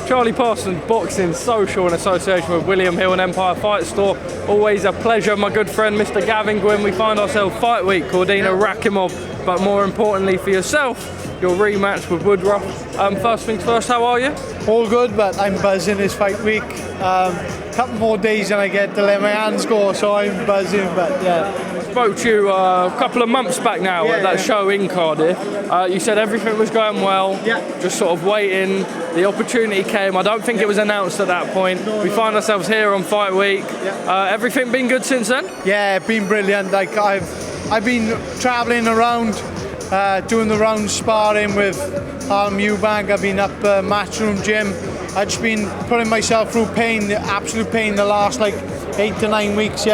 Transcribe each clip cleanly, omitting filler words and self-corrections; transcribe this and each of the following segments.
Charlie Parsons, Boxing Social in association with William Hill and Empire Fight Store. Always a pleasure, my good friend, Mr. Gavin Gwynne. We find ourselves fight week, Cordina, Rakhimov, but more importantly for yourself, your rematch with Woodruff. First things first, how are you? All good, but I'm buzzing this fight week. Couple more days and I get to let my hands go, so I'm buzzing, but yeah. Spoke to you a couple of months back now at that show in Cardiff. You said everything was going well, just sort of waiting. The opportunity came. I don't think it was announced at that point. We find ourselves here on fight week. Everything been good since then? Yeah, been brilliant. Like I've been travelling around, doing the rounds, sparring with Eubank. I've been up Matchroom gym. I've just been putting myself through pain, the absolute pain, the last like 8 to 9 weeks.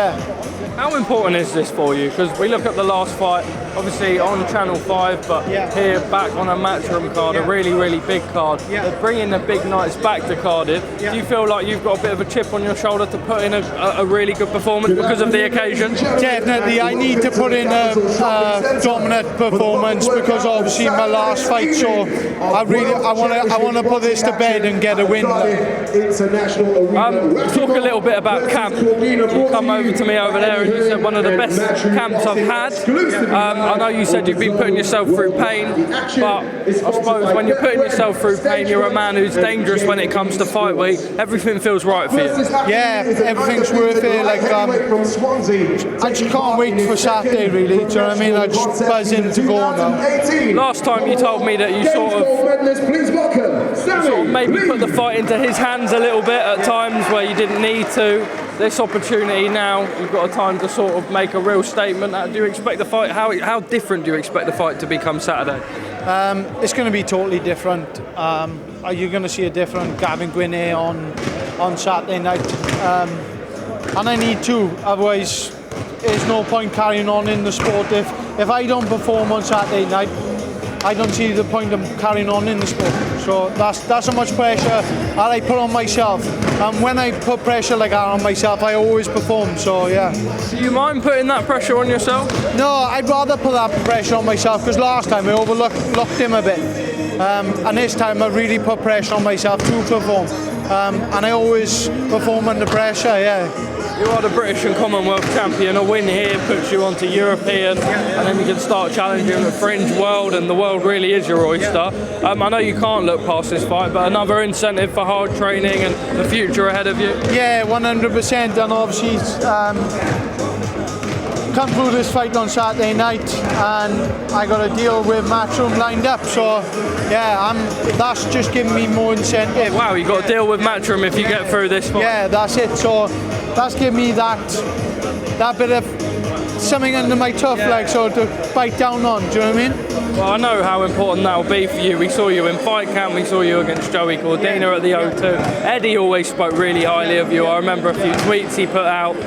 How important is this for you? Because we look at the last fight, obviously on Channel 5, but here back on a Matchroom card, a really, really big card. They're bringing the big nights back to Cardiff. Do you feel like you've got a bit of a chip on your shoulder to put in a really good performance because of the occasion? Definitely, I need to put in a dominant performance because obviously my last fight. So I want to put this to bed and get a win. Talk a little bit about camp. You come over to me over there. You said one of the best camps I've had. I know you said you've been putting yourself through pain, but I suppose when you're putting yourself through pain, you're a man who's dangerous when it comes to fight week. Everything feels right for you. Yeah, everything's worth it. Like I just can't wait for Saturday, really. Do you know what I mean? I'm just buzzing to go now. Last time you told me that you sort of maybe put the fight into his hands a little bit at times where you didn't need to. This opportunity now, you've got a time to sort of make a real statement. Do you expect the fight? How different do you expect the fight to become Saturday? It's going to be totally different. You're going to see a different Gavin Gwynne here on Saturday night, and I need to. Otherwise, there's no point carrying on in the sport. If I don't perform on Saturday night, I don't see the point of carrying on in the sport. So that's how much pressure that I put on myself. And when I put pressure like that on myself, I always perform. So yeah. Do you mind putting that pressure on yourself? No, I'd rather put that pressure on myself because last time I overlooked him a bit. And this time I really put pressure on myself to perform. And I always perform under pressure, You are the British and Commonwealth champion. A win here puts you onto European, and then you can start challenging the fringe world, and the world really is your oyster. I know you can't look past this fight, but another incentive for hard training and the future ahead of you. Yeah, 100%. And obviously, come through this fight on Saturday night, and I got a deal with Matchroom lined up. So yeah, that's just giving me more incentive. Wow, you got a deal with Matchroom if you get through this fight. Yeah, that's it. So that's giving me that bit of something under my tough leg, so to bite down on. Do you know what I mean? Well, I know how important that will be for you. We saw you in fight camp, we saw you against Joey Cordina at the O2. Eddie always spoke really highly of you. I remember a few tweets he put out.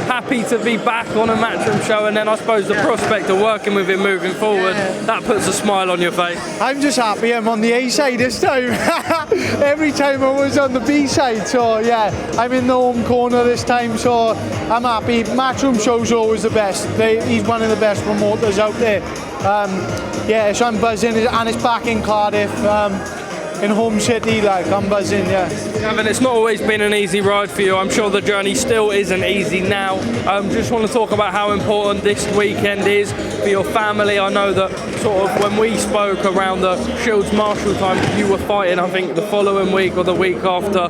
Happy to be back on a Matchroom show, and then I suppose the prospect of working with him moving forward, that puts a smile on your face. I'm just happy I'm on the A side this time. Every time I was on the B side, so yeah, I'm in the home corner this time, so I'm happy. Matchroom shows are always the best. He's one of the best promoters out there. So I'm buzzing, and it's back in Cardiff, in home city. Like I'm buzzing, Gavin, it's not always been an easy ride for you. I'm sure the journey still isn't easy now. Just want to talk about how important this weekend is for your family. I know that sort of when we spoke around the Shields Marshall time, you were fighting, I think, the following week or the week after.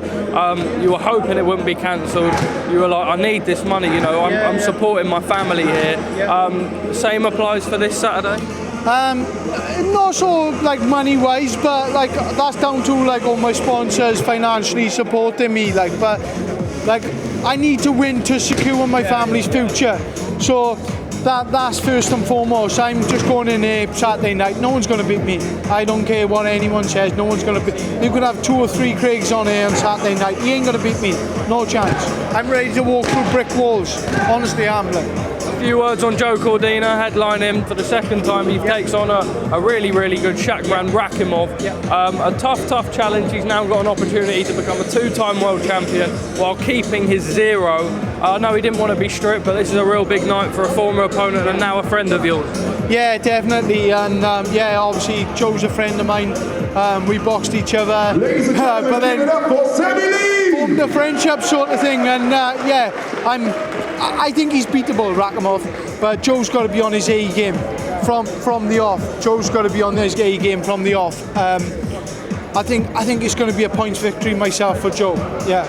You were hoping it wouldn't be cancelled. You were like, I need this money, I'm supporting my family here. Same applies for this Saturday? Not so like money wise, but like that's down to like all my sponsors financially supporting me, but I need to win to secure my family's future. So that's first and foremost. I'm just going in here Saturday night. No one's going to beat me. I don't care what anyone says. No one's going to beat. You could have 2 or 3 Craigs on here on Saturday night. He ain't going to beat me. No chance. I'm ready to walk through brick walls. Honestly, I'm A few words on Joe Cordina, headline him for the second time. He takes on a really, really good Shakran Rakhimov. A tough challenge. He's now got an opportunity to become a 2-time world champion while keeping his 0. I know he didn't want to be stripped, but this is a real big night for a former opponent and now a friend of yours. Yeah, definitely. And obviously Joe's a friend of mine. We boxed each other, but then formed a friendship sort of thing. And yeah, I think he's beatable, Rakhimov, but Joe's got to be on his A game from the off. Joe's got to be on his A game from the off. I think it's going to be a points victory myself for Joe. Yeah.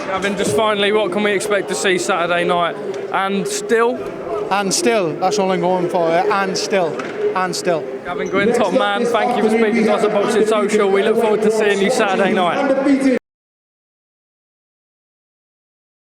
Gavin, just finally, what can we expect to see Saturday night? And still, that's all I'm going for. And still. Gavin Gwynne, top man, thank you for speaking to us at Boxing Social. We look forward to seeing you Saturday night.